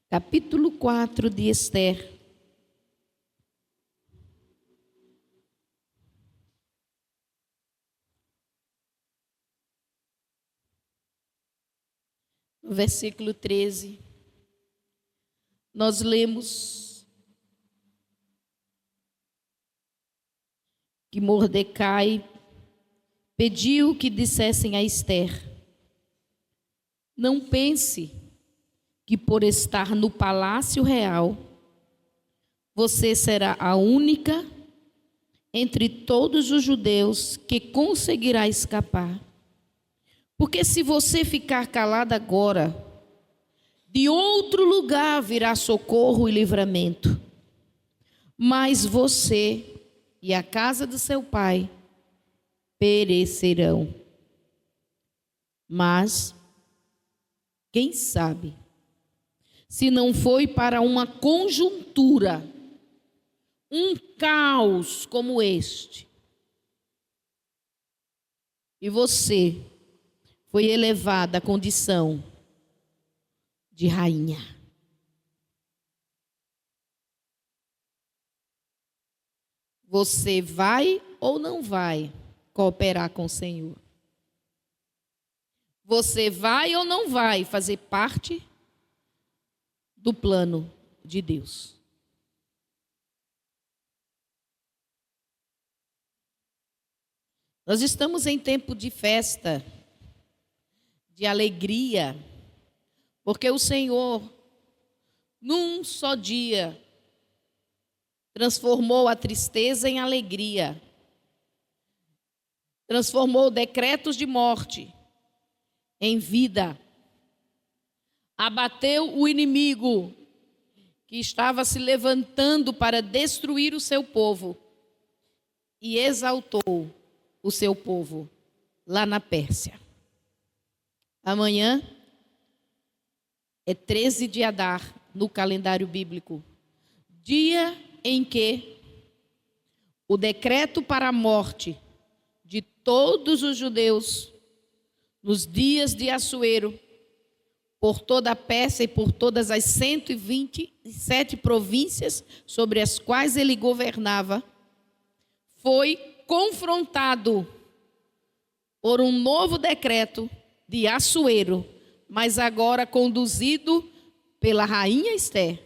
capítulo 4 de Esther. No versículo 13, nós lemos que Mordecai pediu que dissessem a Esther: não pense que por estar no palácio real, você será a única entre todos os judeus que conseguirá escapar. Porque se você ficar calada agora, de outro lugar virá socorro e livramento. Mas você e a casa do seu pai perecerão. Mas, quem sabe, se não foi para uma conjuntura, um caos como este, e você foi elevada à condição de rainha. Você vai ou não vai cooperar com o Senhor? Você vai ou não vai fazer parte do plano de Deus? Nós estamos em tempo de festa, de alegria, porque o Senhor, num só dia, transformou a tristeza em alegria, transformou decretos de morte em vida, abateu o inimigo que estava se levantando para destruir o seu povo e exaltou o seu povo lá na Pérsia. Amanhã é 13 de Adar no calendário bíblico, dia em que o decreto para a morte de todos os judeus nos dias de Assuero, por toda a Pérsia e por todas as 127 províncias sobre as quais ele governava, foi confrontado por um novo decreto de Assuero, mas agora conduzido pela rainha Esther,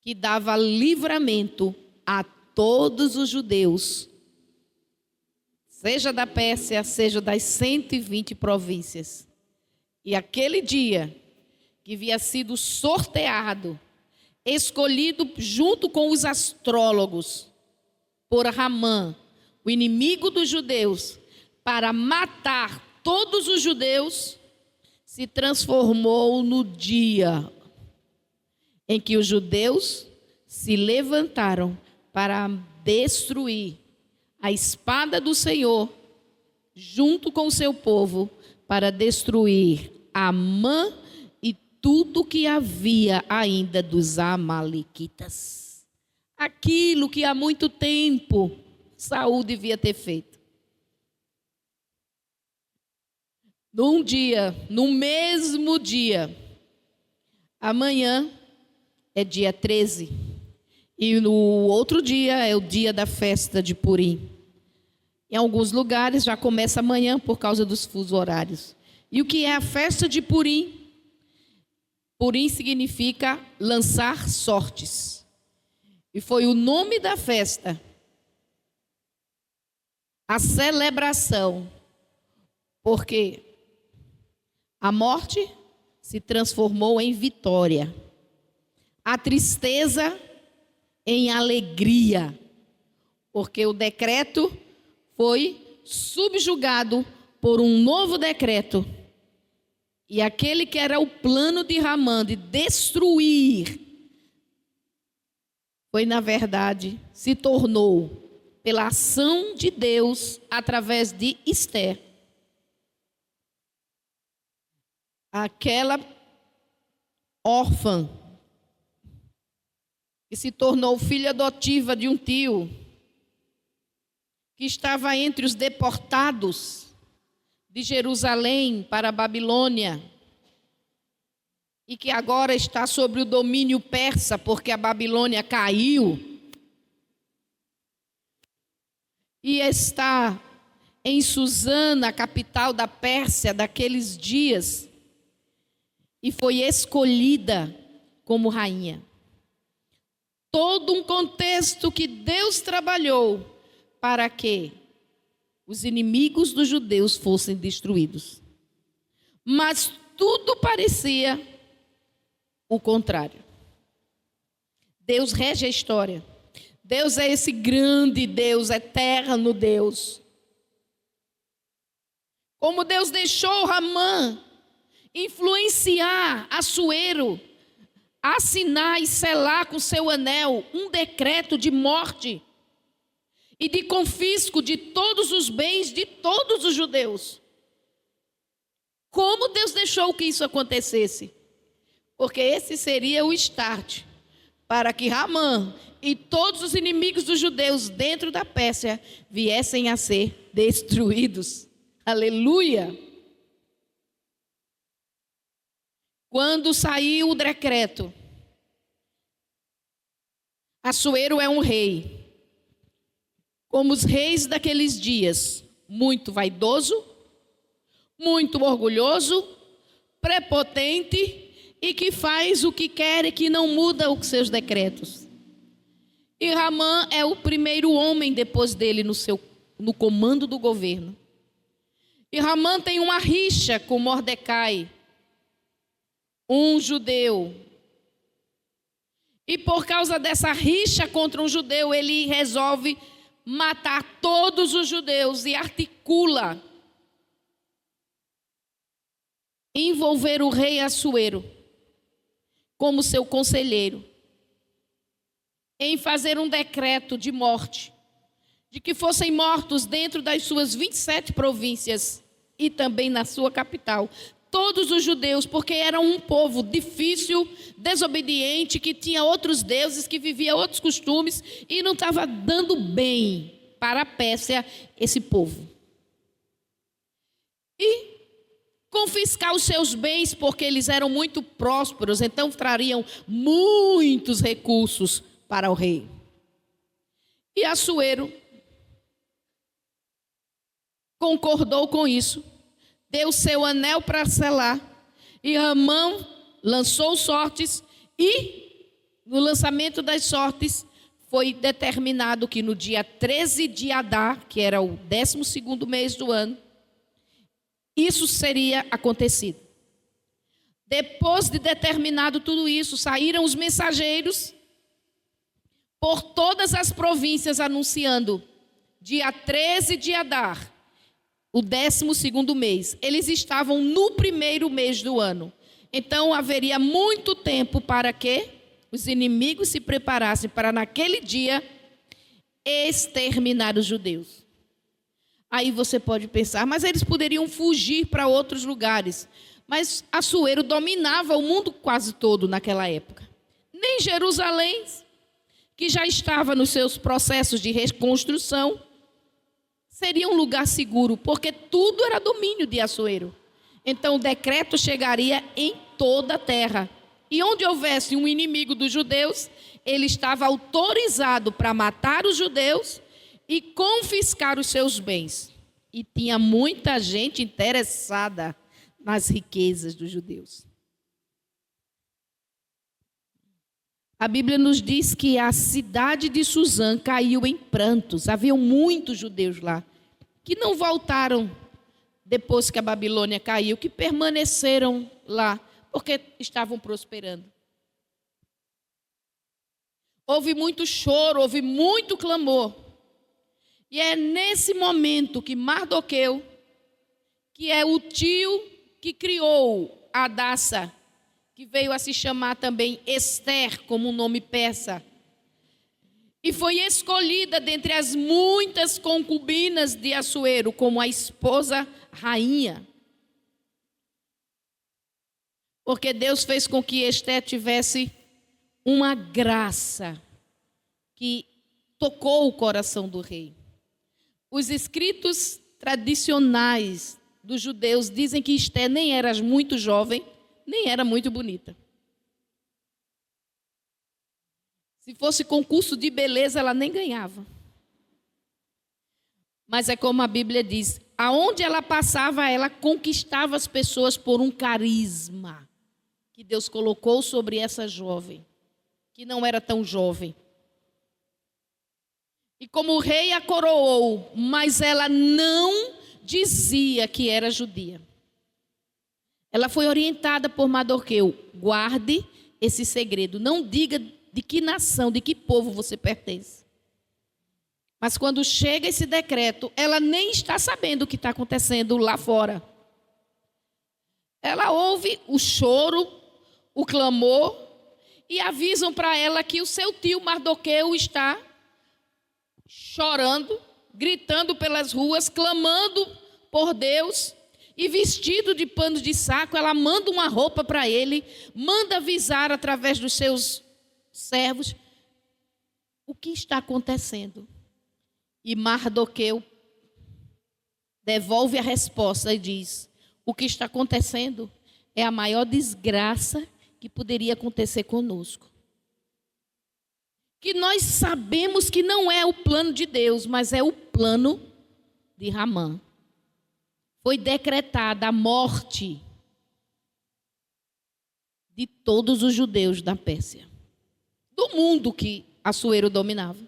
que dava livramento a todos os judeus, seja da Pérsia, seja das 120 províncias. E aquele dia que havia sido sorteado, escolhido junto com os astrólogos por Ramã, o inimigo dos judeus, para matar todos os judeus, se transformou no dia em que os judeus se levantaram para destruir a espada do Senhor, junto com o seu povo, para destruir Amã e tudo que havia ainda dos amalequitas. Aquilo que há muito tempo Saul devia ter feito. No mesmo dia, amanhã é dia 13, e no outro dia é o dia da festa de Purim. Em alguns lugares já começa amanhã por causa dos fusos horários. E o que é a festa de Purim? Purim significa lançar sortes. E foi o nome da festa, a celebração, porque a morte se transformou em vitória, a tristeza em alegria, porque o decreto foi subjugado por um novo decreto. E aquele que era o plano de Ramã de destruir, foi, na verdade, se tornou, pela ação de Deus, através de Esther, aquela órfã que se tornou filha adotiva de um tio, que estava entre os deportados de Jerusalém para a Babilônia. e que agora está sob o domínio persa, porque a Babilônia caiu, e está em Susana, a capital da Pérsia daqueles dias, e foi escolhida como rainha. Todo um contexto que Deus trabalhou para que os inimigos dos judeus fossem destruídos. Mas tudo parecia o contrário. Deus rege a história. Deus é esse grande Deus, eterno Deus. Como Deus deixou Ramã influenciar Assuero, assinar e selar com seu anel um decreto de morte e de confisco de todos os bens de todos os judeus. Como Deus deixou que isso acontecesse? Porque esse seria o start para que Ramã e todos os inimigos dos judeus dentro da Pérsia viessem a ser destruídos. Aleluia! Quando saiu o decreto, Assuero é um rei, como os reis daqueles dias, muito vaidoso, muito orgulhoso, prepotente e que faz o que quer e que não muda os seus decretos. E Ramã é o primeiro homem depois dele no comando do governo. E Ramã tem uma rixa com Mordecai, um judeu. E por causa dessa rixa contra um judeu, ele resolve matar todos os judeus e articula envolver o rei Assuero como seu conselheiro em fazer um decreto de morte, de que fossem mortos dentro das suas 27 províncias e também na sua capital todos os judeus, porque eram um povo difícil, desobediente, que tinha outros deuses, que vivia outros costumes e não estava dando bem para a Pérsia esse povo. E confiscar os seus bens, porque eles eram muito prósperos, então trariam muitos recursos para o rei. E Assuero concordou com isso, deu seu anel para selar, e Ramã lançou sortes, e no lançamento das sortes foi determinado que no dia 13 de Adar, que era o 12º mês do ano, isso seria acontecido. Depois de determinado tudo isso, saíram os mensageiros por todas as províncias anunciando, dia 13 de Adar, o 12º mês. Eles estavam no primeiro mês do ano. Então haveria muito tempo para que os inimigos se preparassem para naquele dia exterminar os judeus. Aí você pode pensar, mas eles poderiam fugir para outros lugares. Mas Assuero dominava o mundo quase todo naquela época. Nem Jerusalém, que já estava nos seus processos de reconstrução, seria um lugar seguro, porque tudo era domínio de Assuero. Então o decreto chegaria em toda a terra. E onde houvesse um inimigo dos judeus, ele estava autorizado para matar os judeus e confiscar os seus bens. E tinha muita gente interessada nas riquezas dos judeus. A Bíblia nos diz que a cidade de Susã caiu em prantos. Havia muitos judeus lá, que não voltaram depois que a Babilônia caiu, que permaneceram lá, porque estavam prosperando. Houve muito choro, houve muito clamor. E é nesse momento que Mardoqueu, que é o tio que criou Hadassa, que veio a se chamar também Esther, como um nome persa, e foi escolhida dentre as muitas concubinas de Assuero como a esposa rainha. Porque Deus fez com que Esther tivesse uma graça que tocou o coração do rei. Os escritos tradicionais dos judeus dizem que Esther nem era muito jovem, nem era muito bonita. Se fosse concurso de beleza, ela nem ganhava. Mas é como a Bíblia diz, aonde ela passava, ela conquistava as pessoas por um carisma que Deus colocou sobre essa jovem, que não era tão jovem. E como o rei a coroou, mas ela não dizia que era judia. Ela foi orientada por Mardoqueu, guarde esse segredo, não diga de que nação, de que povo você pertence. Mas quando chega esse decreto, ela nem está sabendo o que está acontecendo lá fora. Ela ouve o choro, o clamor, e avisam para ela que o seu tio Mardoqueu está chorando, gritando pelas ruas, clamando por Deus, e vestido de pano de saco. Ela manda uma roupa para ele, manda avisar através dos seus servos o que está acontecendo. E Mardoqueu devolve a resposta e diz: o que está acontecendo é a maior desgraça que poderia acontecer conosco. Que nós sabemos que não é o plano de Deus, mas é o plano de Ramã. Foi decretada a morte de todos os judeus da Pérsia, do mundo que Assuero dominava,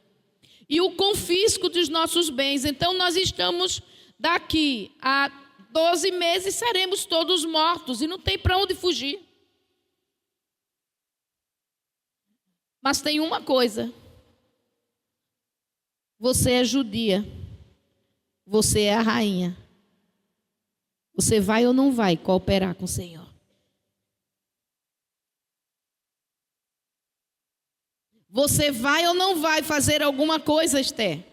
e o confisco dos nossos bens. Então nós estamos daqui a 12 meses, seremos todos mortos e não tem para onde fugir. Mas tem uma coisa: você é judia, você é a rainha. Você vai ou não vai cooperar com o Senhor? Você vai ou não vai fazer alguma coisa, Esther?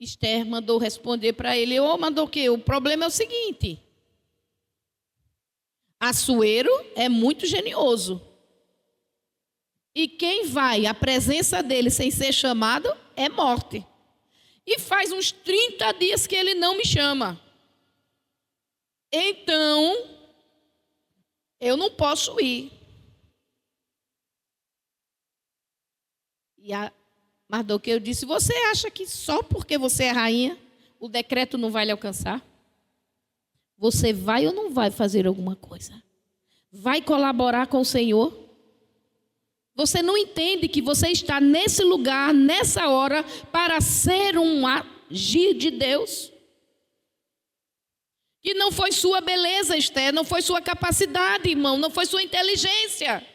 Esther mandou responder para ele: mandou o quê? O problema é o seguinte: Assuero é muito genioso. E quem vai à presença dele sem ser chamado é morte. E faz uns 30 dias que ele não me chama. Então, eu não posso ir. E a Mardoqueu disse: você acha que só porque você é rainha, o decreto não vai lhe alcançar? Você vai ou não vai fazer alguma coisa? Vai colaborar com o Senhor? Você não entende que você está nesse lugar, nessa hora, para ser um agir de Deus? Que não foi sua beleza, Esther, não foi sua capacidade, irmão, não foi sua inteligência,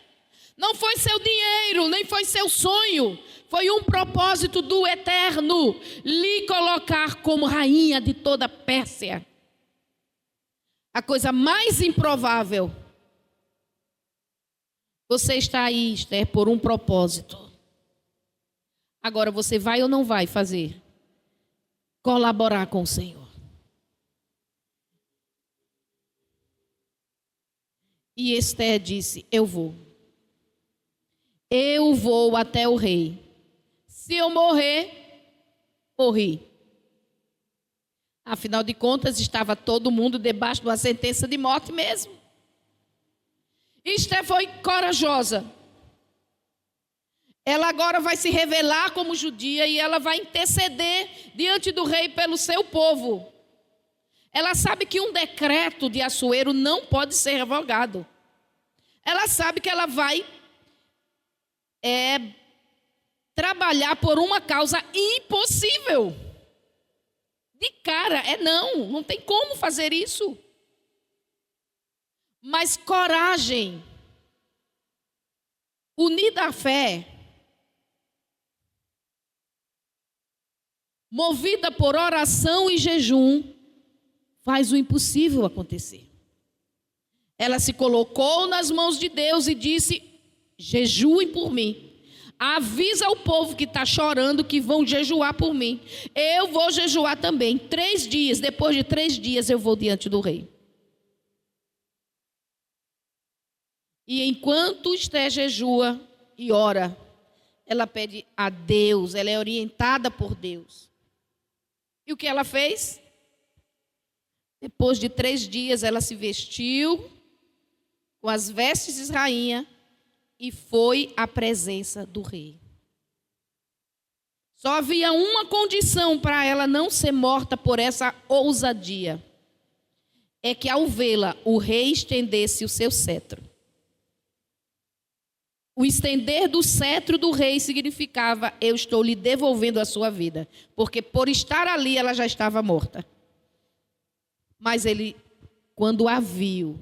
não foi seu dinheiro, nem foi seu sonho. Foi um propósito do Eterno, lhe colocar como rainha de toda a Pérsia. A coisa mais improvável. Você está aí, Esther, por um propósito. Agora você vai ou não vai fazer? Colaborar com o Senhor. E Esther disse: eu vou. Eu vou até o rei. Se eu morrer, morri. Afinal de contas, estava todo mundo debaixo de uma sentença de morte mesmo. Esther foi corajosa. Ela agora vai se revelar como judia e ela vai interceder diante do rei pelo seu povo. Ela sabe que um decreto de Assuero não pode ser revogado. Ela sabe que ela vai trabalhar por uma causa impossível. De cara, não tem como fazer isso. Mas coragem, unida à fé, movida por oração e jejum, faz o impossível acontecer. Ela se colocou nas mãos de Deus e disse: jejuem por mim. Avisa o povo que está chorando que vão jejuar por mim. Eu vou jejuar também. 3 dias, depois de 3 dias eu vou diante do rei. E enquanto Esther jejua e ora, ela pede a Deus, ela é orientada por Deus. E o que ela fez? Depois de 3 dias ela se vestiu com as vestes de rainha, e foi à presença do rei. Só havia uma condição para ela não ser morta por essa ousadia. É que ao vê-la, o rei estendesse o seu cetro. O estender do cetro do rei significava: eu estou lhe devolvendo a sua vida. Porque por estar ali, ela já estava morta. Mas ele, quando a viu,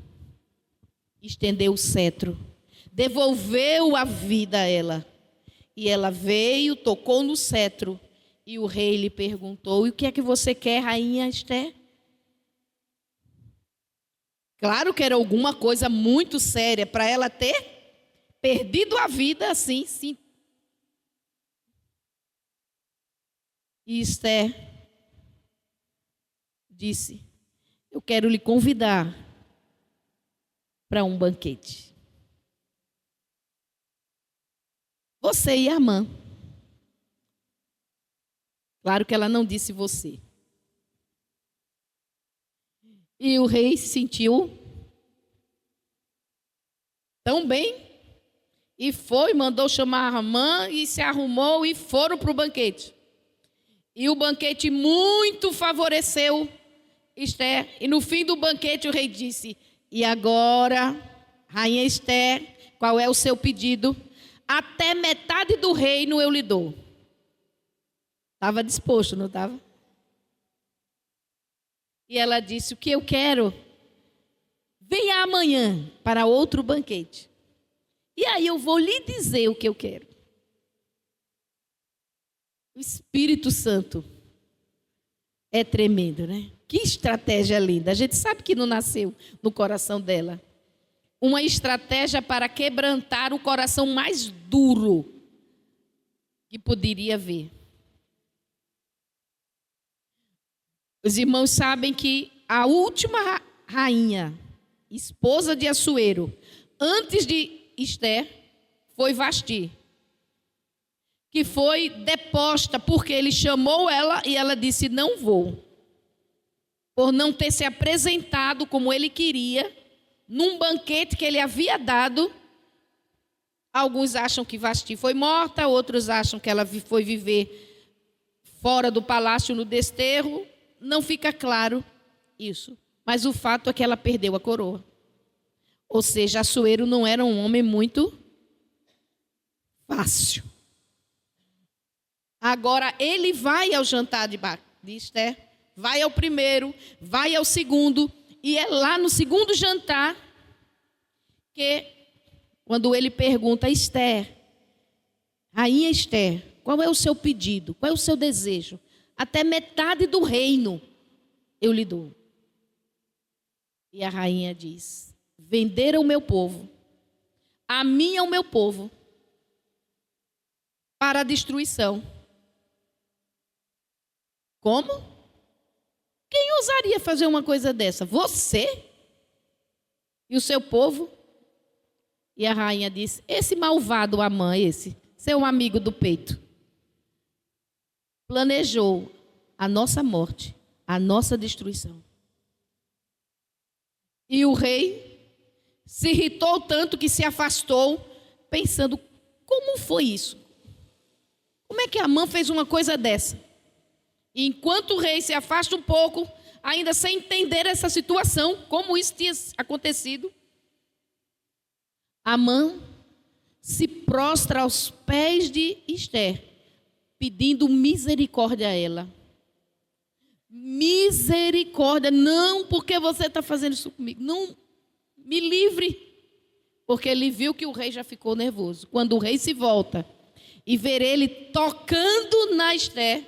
estendeu o cetro, devolveu a vida a ela. E ela veio, tocou no cetro. E o rei lhe perguntou: e o que é que você quer, rainha Esther? Claro que era alguma coisa muito séria para ela ter perdido a vida assim, sim. E Esther disse: eu quero lhe convidar para um banquete. Você e Amã. Claro que ela não disse você. E o rei se sentiu tão bem, e foi, mandou chamar Amã, e se arrumou, e foram para o banquete. E o banquete muito favoreceu Esther. E no fim do banquete o rei disse: e agora, rainha Esther, qual é o seu pedido? Até metade do reino eu lhe dou. Estava disposto, não estava? E ela disse: o que eu quero? Venha amanhã para outro banquete. E aí eu vou lhe dizer o que eu quero. O Espírito Santo é tremendo, né? Que estratégia linda. A gente sabe que não nasceu no coração dela. Uma estratégia para quebrantar o coração mais duro que poderia haver. Os irmãos sabem que a última rainha, esposa de Assuero, antes de Esther, foi Vasti, que foi deposta porque ele chamou ela e ela disse: não vou, por não ter se apresentado como ele queria, num banquete que ele havia dado. Alguns acham que Vasti foi morta, outros acham que ela foi viver fora do palácio no desterro. Não fica claro isso, mas o fato é que ela perdeu a coroa. Ou seja, Assuero não era um homem muito fácil. Agora ele vai ao jantar de Esther, vai ao primeiro, vai ao segundo, e é lá no segundo jantar que, quando ele pergunta: Esther, rainha Esther, qual é o seu pedido? Qual é o seu desejo? Até metade do reino eu lhe dou. E a rainha diz: venderam o meu povo, a mim e ao meu povo, para a destruição. Como? Quem ousaria fazer uma coisa dessa? Você e o seu povo? E a rainha disse: esse malvado Amã, esse seu amigo do peito, planejou a nossa morte, a nossa destruição. E o rei se irritou tanto que se afastou, pensando: como foi isso? Como é que Amã fez uma coisa dessa? E enquanto o rei se afasta um pouco, ainda sem entender essa situação, como isso tinha acontecido, Amã se prostra aos pés de Esther, pedindo misericórdia a ela. Misericórdia, não porque você está fazendo isso comigo, não, me livre. Porque ele viu que o rei já ficou nervoso. Quando o rei se volta e ver ele tocando na Esther,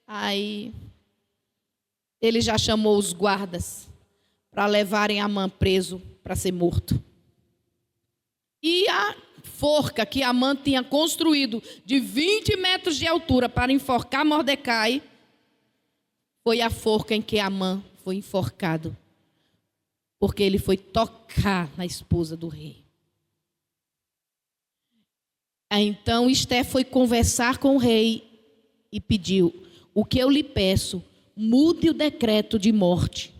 aí ele já chamou os guardas para levarem Amã preso para ser morto. E a forca que Amã tinha construído de 20 metros de altura para enforcar Mordecai, foi a forca em que Amã foi enforcado, porque ele foi tocar na esposa do rei. Então Esther foi conversar com o rei e pediu: o que eu lhe peço, mude o decreto de morte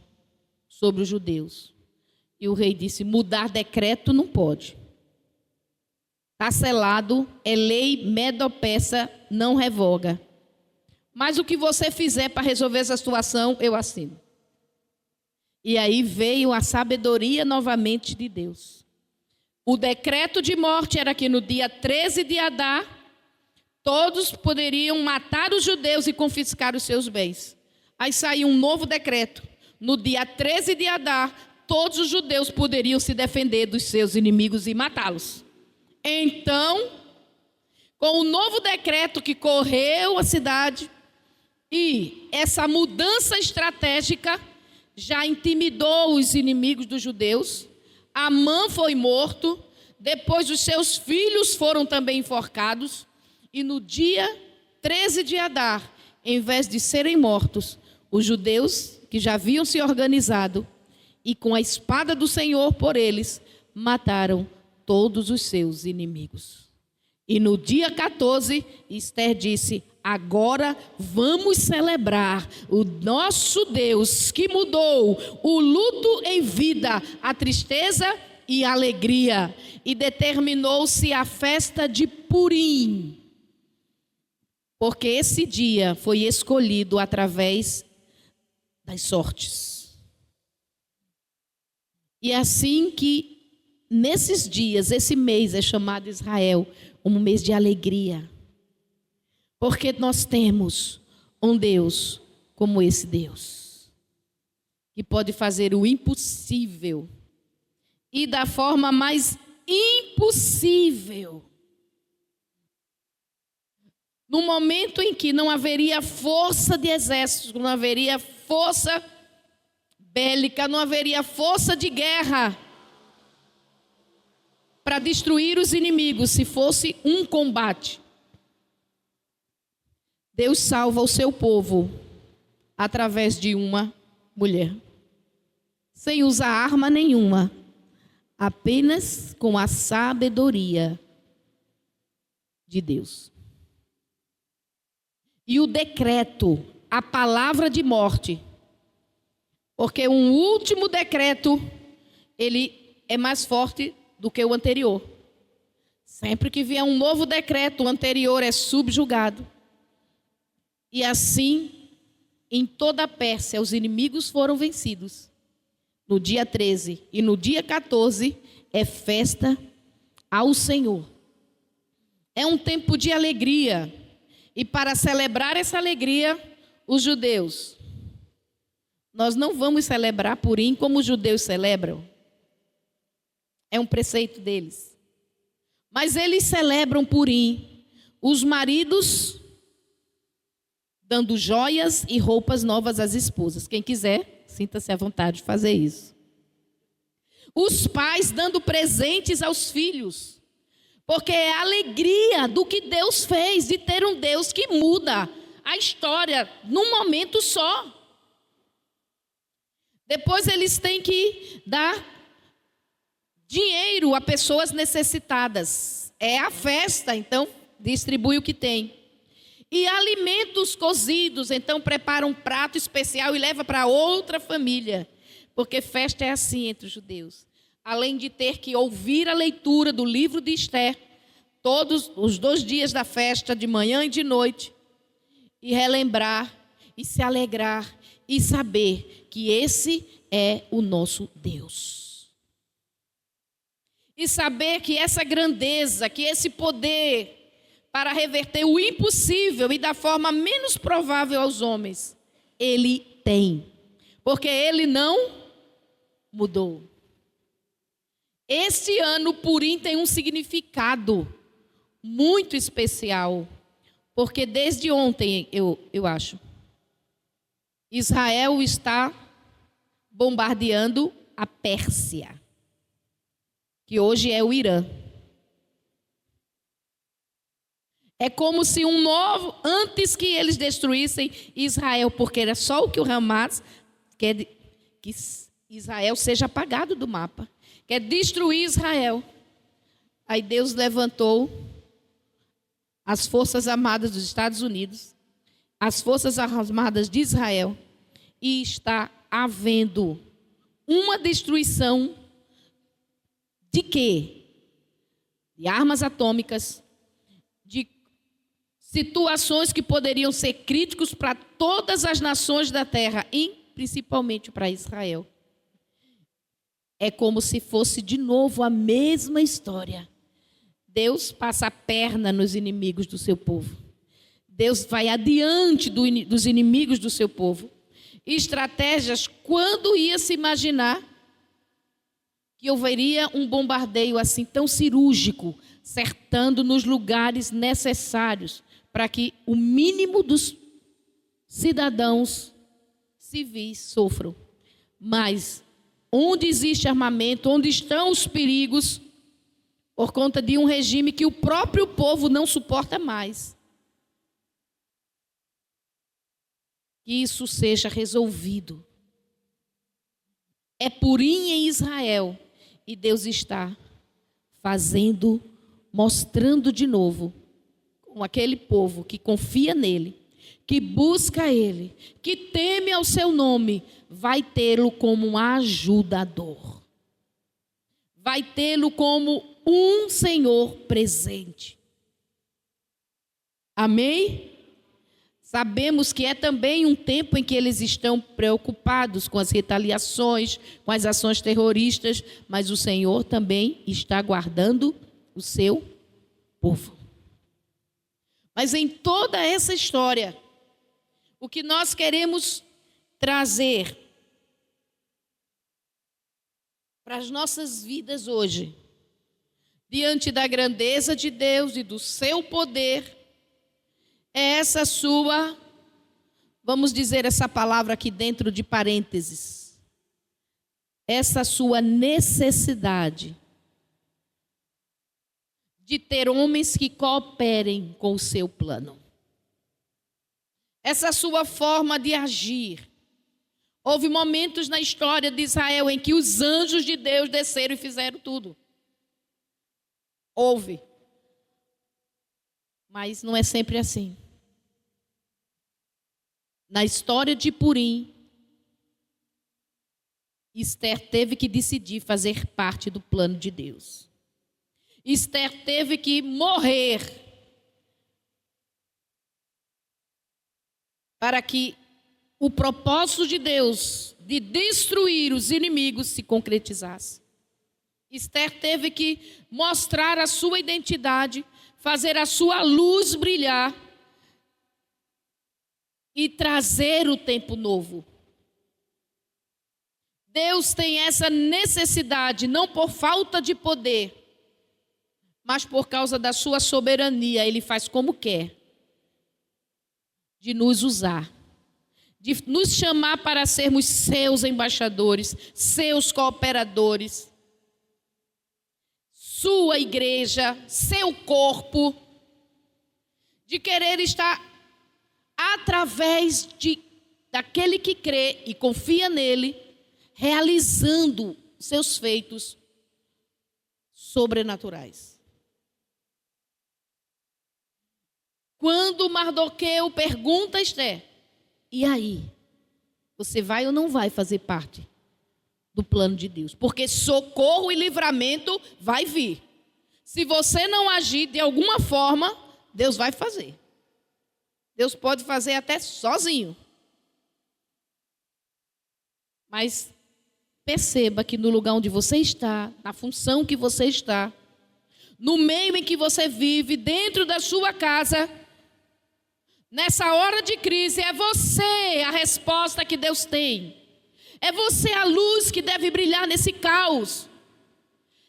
sobre os judeus. E o rei disse: mudar decreto não pode. Está selado, é lei Medo-Persa, não revoga. Mas o que você fizer para resolver essa situação, eu assino. E aí veio a sabedoria novamente de Deus. O decreto de morte era que no dia 13 de Adar, todos poderiam matar os judeus e confiscar os seus bens. Aí saiu um novo decreto. No dia 13 de Adar, todos os judeus poderiam se defender dos seus inimigos e matá-los. Então, com o novo decreto que correu a cidade, e essa mudança estratégica já intimidou os inimigos dos judeus. Amã foi morto, depois os seus filhos foram também enforcados, e no dia 13 de Adar, em vez de serem mortos, os judeus que já haviam se organizado e com a espada do Senhor por eles, mataram todos os seus inimigos. E no dia 14, Esther disse: agora vamos celebrar o nosso Deus que mudou o luto em vida, a tristeza e a alegria. E determinou-se a festa de Purim, porque esse dia foi escolhido através das sortes. E é assim que nesses dias, esse mês é chamado Israel, um mês de alegria. Porque nós temos um Deus como esse Deus, que pode fazer o impossível e da forma mais impossível. No momento em que não haveria força de exército, não haveria força bélica, não haveria força de guerra para destruir os inimigos, se fosse um combate. Deus salva o seu povo através de uma mulher, sem usar arma nenhuma, apenas com a sabedoria de Deus. E o decreto, a palavra de morte, porque um último decreto, ele é mais forte do que o anterior. Sempre que vier um novo decreto, o anterior é subjugado. E assim, em toda a Pérsia, os inimigos foram vencidos. No dia 13 e no dia 14 é festa ao Senhor. É um tempo de alegria. E para celebrar essa alegria, os judeus, nós não vamos celebrar Purim como os judeus celebram. É um preceito deles. Mas eles celebram Purim. Os maridos dando joias e roupas novas às esposas. Quem quiser, sinta-se à vontade de fazer isso. Os pais dando presentes aos filhos. Porque é a alegria do que Deus fez, de ter um Deus que muda a história num momento só. Depois eles têm que dar dinheiro a pessoas necessitadas. É a festa, então distribui o que tem. E alimentos cozidos, então prepara um prato especial e leva para outra família. Porque festa é assim entre os judeus. Além de ter que ouvir a leitura do livro de Esther, todos os 2 dias da festa, de manhã e de noite, e relembrar, e se alegrar, e saber que esse é o nosso Deus. E saber que essa grandeza, que esse poder para reverter o impossível e da forma menos provável aos homens, Ele tem. Porque Ele não mudou. Este ano, Purim tem um significado muito especial. Porque desde ontem, eu acho, Israel está bombardeando a Pérsia, que hoje é o Irã. É como se antes que eles destruíssem Israel, porque era só o que o Hamas quer, que Israel seja apagado do mapa. Quer destruir Israel. Aí Deus levantou as Forças Armadas dos Estados Unidos, as Forças Armadas de Israel, e está havendo uma destruição De quê? De armas atômicas, de situações que poderiam ser críticos para todas as nações da terra, e principalmente para Israel. É como se fosse de novo a mesma história. Deus passa a perna nos inimigos do seu povo. Deus vai adiante dos inimigos do seu povo. Estratégias, quando ia se imaginar que houveria um bombardeio assim tão cirúrgico, acertando nos lugares necessários para que o mínimo dos cidadãos civis sofram. Mas onde existe armamento, onde estão os perigos, por conta de um regime que o próprio povo não suporta mais. Que isso seja resolvido. É Purim em Israel e Deus está fazendo, mostrando de novo, com aquele povo que confia nele, que busca ele, que teme ao seu nome, vai tê-lo como um ajudador. Vai tê-lo como um Senhor presente. Amém? Sabemos que é também um tempo em que eles estão preocupados com as retaliações, com as ações terroristas, mas o Senhor também está guardando o seu povo. Mas em toda essa história, o que nós queremos trazer para as nossas vidas hoje, diante da grandeza de Deus e do seu poder, é essa sua, vamos dizer essa palavra aqui dentro de parênteses, essa sua necessidade de ter homens que cooperem com o seu plano. Essa sua forma de agir. Houve momentos na história de Israel em que os anjos de Deus desceram e fizeram tudo. Houve. Mas não é sempre assim. Na história de Purim, Esther teve que decidir fazer parte do plano de Deus. Esther teve que morrer para que o propósito de Deus de destruir os inimigos se concretizasse. Esther teve que mostrar a sua identidade, fazer a sua luz brilhar e trazer o tempo novo. Deus tem essa necessidade, não por falta de poder, mas por causa da sua soberania. Ele faz como quer, de nos usar, de nos chamar para sermos seus embaixadores, seus cooperadores, sua igreja, seu corpo, de querer estar através daquele que crê e confia nele, realizando seus feitos sobrenaturais. Quando Mardoqueu pergunta a Esther, e aí? Você vai ou não vai fazer parte do plano de Deus? Porque socorro e livramento vai vir. Se você não agir de alguma forma, Deus vai fazer. Deus pode fazer até sozinho. Mas perceba que no lugar onde você está, na função que você está, no meio em que você vive, dentro da sua casa, nessa hora de crise, é você a resposta que Deus tem. É você a luz que deve brilhar nesse caos.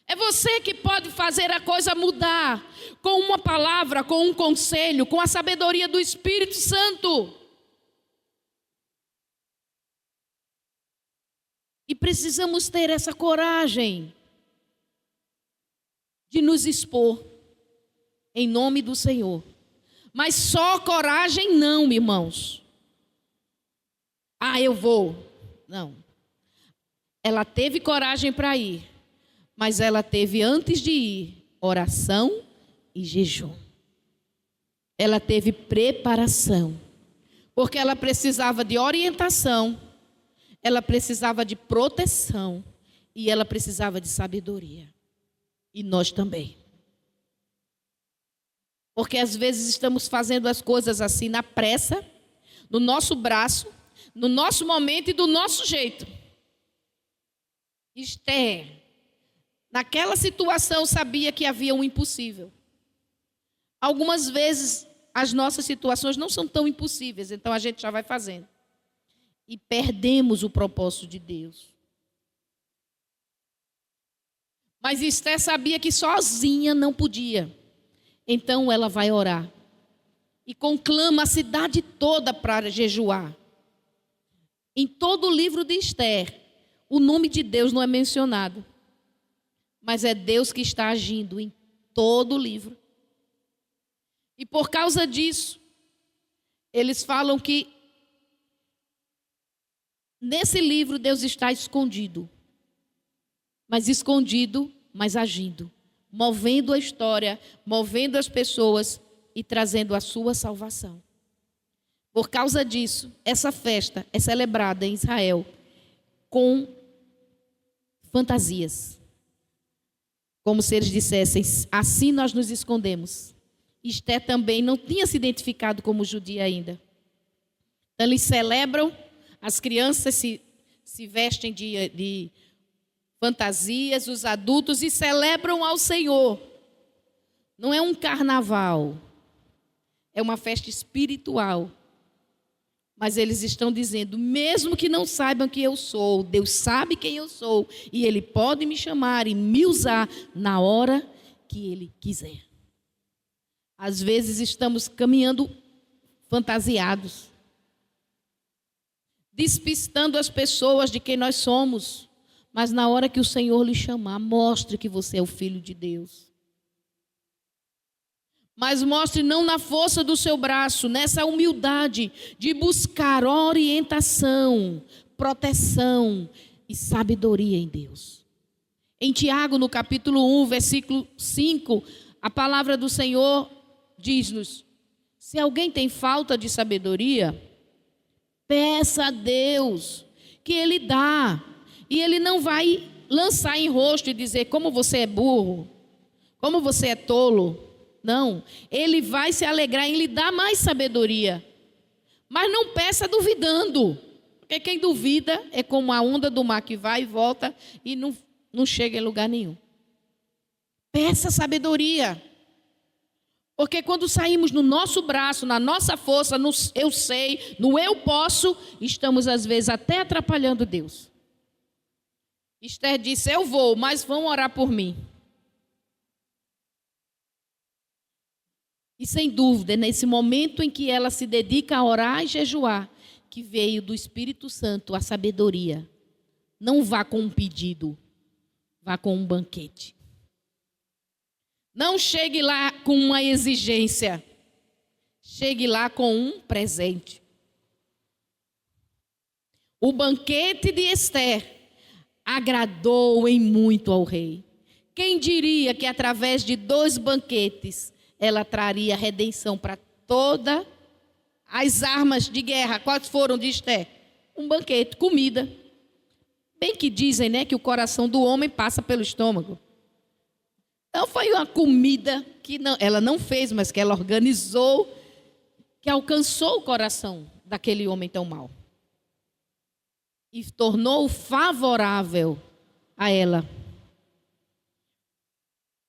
É você que pode fazer a coisa mudar, com uma palavra, com um conselho, com a sabedoria do Espírito Santo. E precisamos ter essa coragem de nos expor em nome do Senhor. Mas só coragem não, irmãos. Eu vou. Não. Ela teve coragem para ir. Mas ela teve, antes de ir, oração e jejum. Ela teve preparação. Porque ela precisava de orientação. Ela precisava de proteção. E ela precisava de sabedoria. E nós também. Porque às vezes estamos fazendo as coisas assim na pressa, no nosso braço, no nosso momento e do nosso jeito. Esther, naquela situação, sabia que havia um impossível. Algumas vezes as nossas situações não são tão impossíveis, então a gente já vai fazendo. E perdemos o propósito de Deus. Mas Esther sabia que sozinha não podia. Então ela vai orar. E conclama a cidade toda para jejuar. Em todo o livro de Esther, o nome de Deus não é mencionado. Mas é Deus que está agindo em todo o livro. E por causa disso, eles falam que nesse livro Deus está escondido. Mas escondido, mas agindo. Movendo a história, movendo as pessoas e trazendo a sua salvação. Por causa disso, essa festa é celebrada em Israel com fantasias. Como se eles dissessem, assim nós nos escondemos. Esther também não tinha se identificado como judia ainda. Então eles celebram, as crianças se vestem de fantasias, os adultos, e celebram ao Senhor. Não é um carnaval, é uma festa espiritual. Mas eles estão dizendo, mesmo que não saibam quem eu sou, Deus sabe quem eu sou, e Ele pode me chamar e me usar na hora que Ele quiser. Às vezes estamos caminhando fantasiados, despistando as pessoas de quem nós somos, mas na hora que o Senhor lhe chamar, mostre que você é o Filho de Deus. Mas mostre não na força do seu braço, nessa humildade de buscar orientação, proteção e sabedoria em Deus. Em Tiago, no capítulo 1, versículo 5, a palavra do Senhor diz-nos: se alguém tem falta de sabedoria, peça a Deus, que Ele dá. E Ele não vai lançar em rosto e dizer como você é burro, como você é tolo. Não, Ele vai se alegrar em lhe dar mais sabedoria. Mas não peça duvidando, porque quem duvida é como a onda do mar que vai e volta e não chega em lugar nenhum. Peça sabedoria. Porque quando saímos no nosso braço, na nossa força, no eu sei, no eu posso, estamos às vezes até atrapalhando Deus. Esther disse, eu vou, mas vão orar por mim. E sem dúvida, é nesse momento em que ela se dedica a orar e jejuar, que veio do Espírito Santo a sabedoria. Não vá com um pedido, vá com um banquete. Não chegue lá com uma exigência, chegue lá com um presente. O banquete de Esther agradou em muito ao rei. Quem diria que através de 2 banquetes ela traria redenção para todas as armas de guerra? Quais foram de Esther? Um banquete, comida. Bem que dizem, né, que o coração do homem passa pelo estômago. Então foi uma comida que ela não fez, mas que ela organizou, que alcançou o coração daquele homem tão mau. E tornou favorável a ela.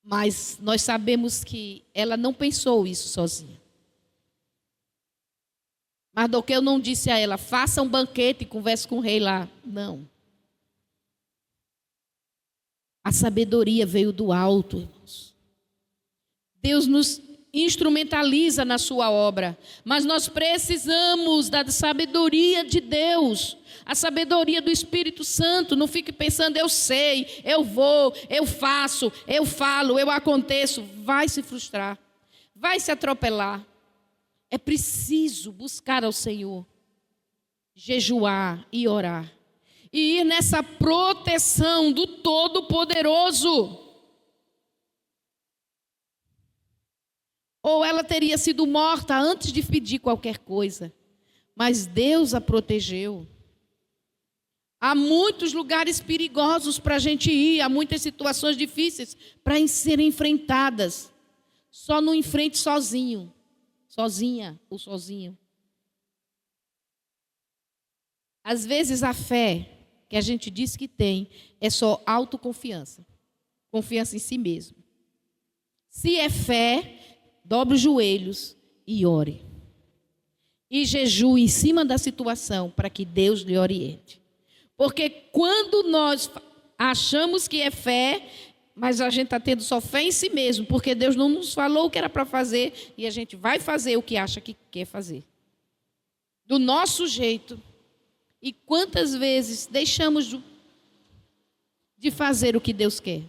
Mas nós sabemos que ela não pensou isso sozinha. Mardoqueu não disse a ela, faça um banquete e converse com o rei lá. Não. A sabedoria veio do alto, irmãos. Deus nos instrumentaliza na sua obra, mas nós precisamos da sabedoria de Deus, a sabedoria do Espírito Santo. Não fique pensando, eu sei, eu vou, eu faço, eu falo, eu aconteço. Vai se frustrar, vai se atropelar. É preciso buscar ao Senhor, jejuar e orar, e ir nessa proteção do Todo-Poderoso. Ou ela teria sido morta antes de pedir qualquer coisa. Mas Deus a protegeu. Há muitos lugares perigosos para a gente ir, há muitas situações difíceis para serem enfrentadas. Só não enfrente sozinho, sozinha ou sozinho. Às vezes a fé que a gente diz que tem é só autoconfiança, confiança em si mesmo. Se é fé, dobre os joelhos e ore. E jejue em cima da situação para que Deus lhe oriente. Porque quando nós achamos que é fé, mas a gente está tendo só fé em si mesmo, porque Deus não nos falou o que era para fazer e a gente vai fazer o que acha que quer fazer. Do nosso jeito. E quantas vezes deixamos de fazer o que Deus quer?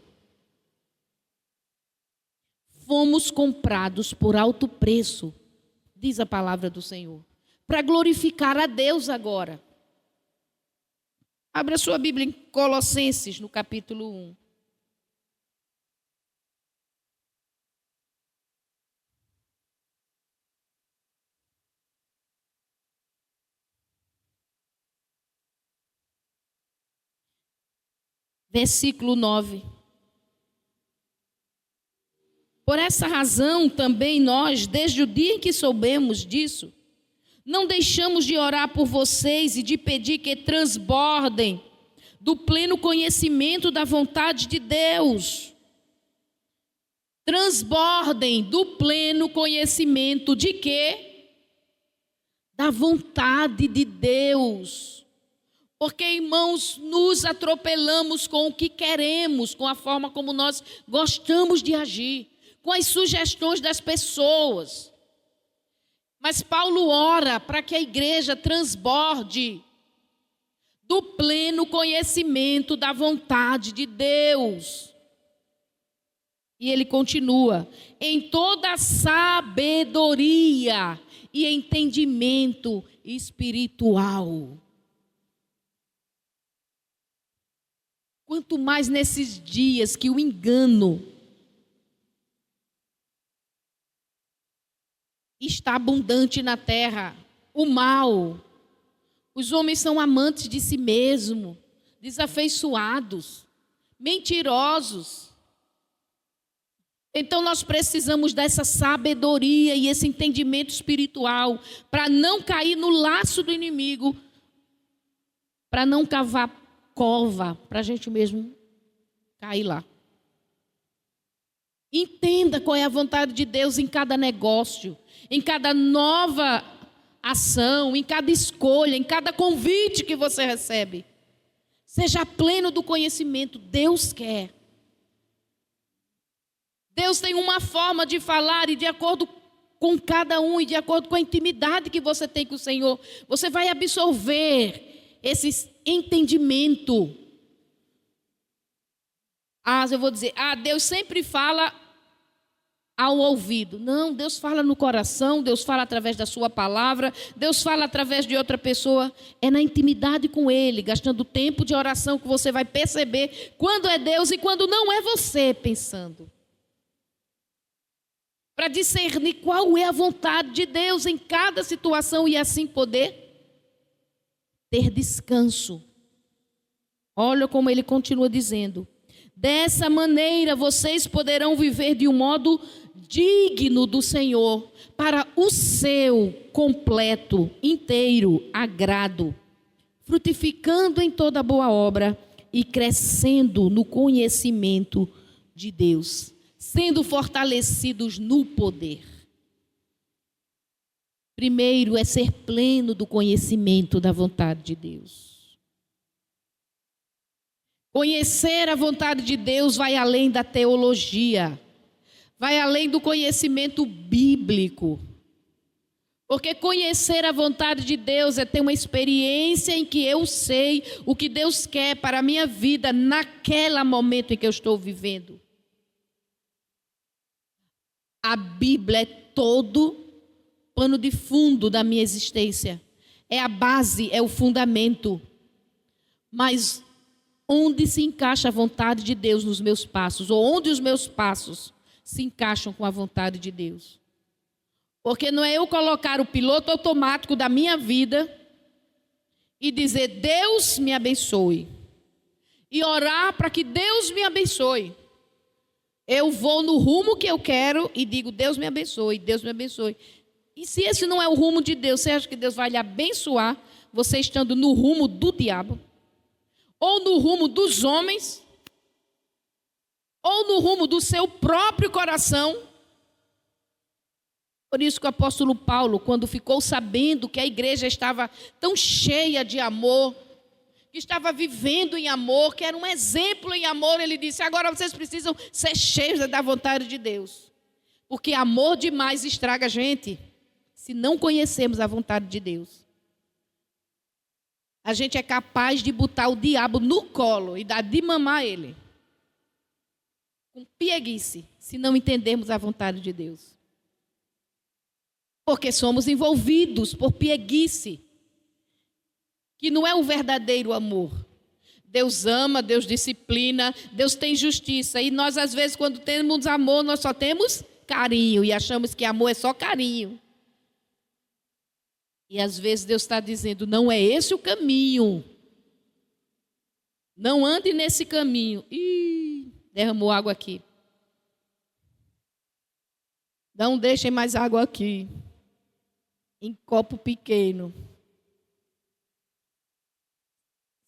Fomos comprados por alto preço, diz a palavra do Senhor, para glorificar a Deus agora. Abra sua Bíblia em Colossenses, no capítulo 1. Versículo 9. Por essa razão também nós, desde o dia em que soubemos disso, não deixamos de orar por vocês e de pedir que transbordem do pleno conhecimento da vontade de Deus. Transbordem do pleno conhecimento de quê? Da vontade de Deus. Porque, irmãos, nos atropelamos com o que queremos, com a forma como nós gostamos de agir, com as sugestões das pessoas. Mas Paulo ora para que a igreja transborde do pleno conhecimento da vontade de Deus. E ele continua, em toda sabedoria e entendimento espiritual. Quanto mais nesses dias que o engano está abundante na terra, o mal. Os homens são amantes de si mesmo, desafeiçoados, mentirosos. Então nós precisamos dessa sabedoria e esse entendimento espiritual para não cair no laço do inimigo, para não cavar cova, para a gente mesmo cair lá. Entenda qual é a vontade de Deus em cada negócio, em cada nova ação, em cada escolha, em cada convite que você recebe. Seja pleno do conhecimento, Deus quer. Deus tem uma forma de falar e de acordo com cada um e de acordo com a intimidade que você tem com o Senhor, você vai absorver esse entendimento. Eu vou dizer, Deus sempre fala ao ouvido. Não, Deus fala no coração, Deus fala através da sua palavra, Deus fala através de outra pessoa. É na intimidade com Ele, gastando tempo de oração, que você vai perceber quando é Deus e quando não é você pensando. Para discernir qual é a vontade de Deus em cada situação e assim poder ter descanso. Olha como ele continua dizendo. Dessa maneira vocês poderão viver de um modo digno do Senhor, para o seu completo, inteiro agrado, frutificando em toda boa obra e crescendo no conhecimento de Deus, sendo fortalecidos no poder. Primeiro é ser pleno do conhecimento da vontade de Deus. Conhecer a vontade de Deus vai além da teologia, vai além do conhecimento bíblico. Porque conhecer a vontade de Deus é ter uma experiência em que eu sei o que Deus quer para a minha vida naquele momento em que eu estou vivendo. A Bíblia é todo pano de fundo da minha existência. É a base, é o fundamento. Mas onde se encaixa a vontade de Deus nos meus passos? Ou onde os meus passos se encaixam com a vontade de Deus? Porque não é eu colocar o piloto automático da minha vida e dizer: Deus me abençoe. E orar para que Deus me abençoe. Eu vou no rumo que eu quero e digo: Deus me abençoe, Deus me abençoe. E se esse não é o rumo de Deus, você acha que Deus vai lhe abençoar você estando no rumo do diabo? Ou no rumo dos homens? Ou no rumo do seu próprio coração? Por isso que o apóstolo Paulo, quando ficou sabendo que a igreja estava tão cheia de amor, que estava vivendo em amor, que era um exemplo em amor, ele disse: agora vocês precisam ser cheios da vontade de Deus. Porque amor demais estraga a gente, se não conhecemos a vontade de Deus. A gente é capaz de botar o diabo no colo e dar de mamar ele. Com pieguice, se não entendermos a vontade de Deus. Porque somos envolvidos por pieguice, que não é o verdadeiro amor. Deus ama, Deus disciplina, Deus tem justiça. E nós, às vezes, quando temos amor, nós só temos carinho. E achamos que amor é só carinho. E às vezes Deus está dizendo: não é esse o caminho. Não ande nesse caminho. Ih, derramou água aqui. Não deixem mais água aqui. Em copo pequeno.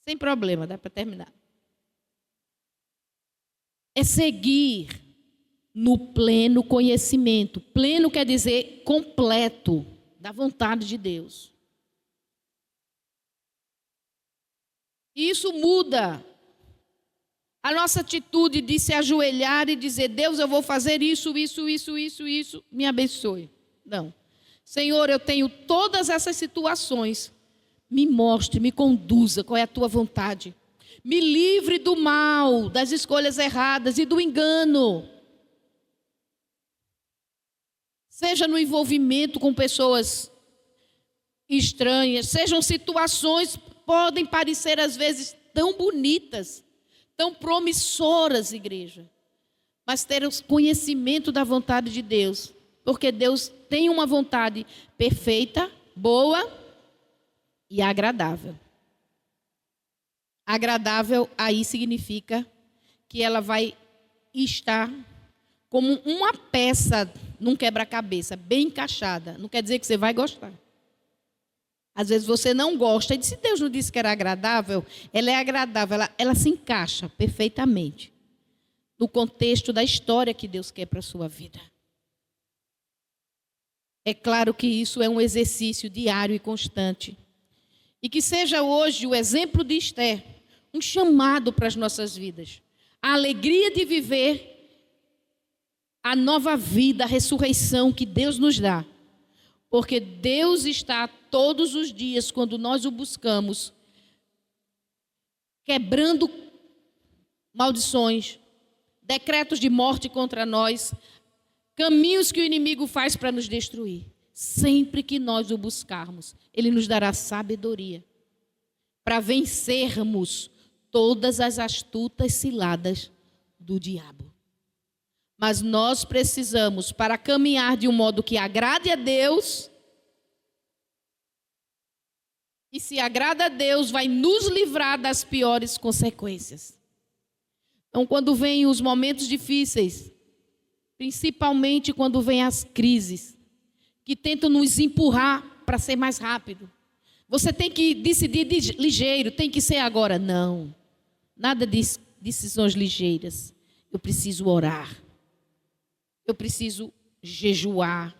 Sem problema, dá para terminar. É seguir no pleno conhecimento. Pleno quer dizer completo da vontade de Deus. Isso muda a nossa atitude de se ajoelhar e dizer: Deus, eu vou fazer isso, me abençoe. Não. Senhor, eu tenho todas essas situações. Me mostre, me conduza qual é a tua vontade. Me livre do mal, das escolhas erradas e do engano. Seja no envolvimento com pessoas estranhas, sejam situações que podem parecer às vezes tão bonitas, tão promissoras, igreja. Mas ter o conhecimento da vontade de Deus. Porque Deus tem uma vontade perfeita, boa e agradável. Agradável aí significa que ela vai estar como uma peça num quebra-cabeça, bem encaixada. Não quer dizer que você vai gostar. Às vezes você não gosta. E se Deus não disse que era agradável, ela é agradável, ela se encaixa perfeitamente no contexto da história que Deus quer para a sua vida. É claro que isso é um exercício diário e constante. E que seja hoje o exemplo de Esther, um chamado para as nossas vidas. A alegria de viver a nova vida, a ressurreição que Deus nos dá. Porque Deus está todos os dias, quando nós o buscamos, quebrando maldições, decretos de morte contra nós, caminhos que o inimigo faz para nos destruir. Sempre que nós o buscarmos, Ele nos dará sabedoria para vencermos todas as astutas ciladas do diabo. Mas nós precisamos, para caminhar de um modo que agrade a Deus, e se agrada a Deus, vai nos livrar das piores consequências. Então, quando vêm os momentos difíceis, principalmente quando vêm as crises, que tentam nos empurrar para ser mais rápido. Você tem que decidir ligeiro, tem que ser agora. Não, nada de decisões ligeiras. Eu preciso orar. Eu preciso jejuar.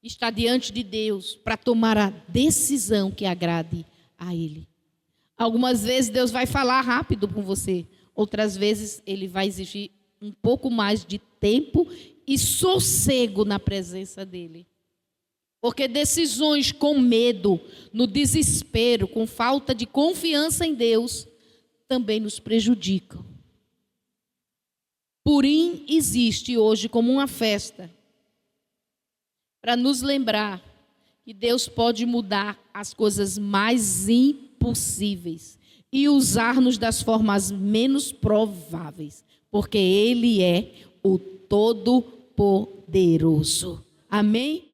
Estar diante de Deus para tomar a decisão que agrade a Ele. Algumas vezes Deus vai falar rápido com você. Outras vezes Ele vai exigir um pouco mais de tempo e sossego na presença dEle. Porque decisões com medo, no desespero, com falta de confiança em Deus, também nos prejudicam. Purim existe hoje como uma festa para nos lembrar que Deus pode mudar as coisas mais impossíveis e usar-nos das formas menos prováveis, porque Ele é o Todo-Poderoso. Amém?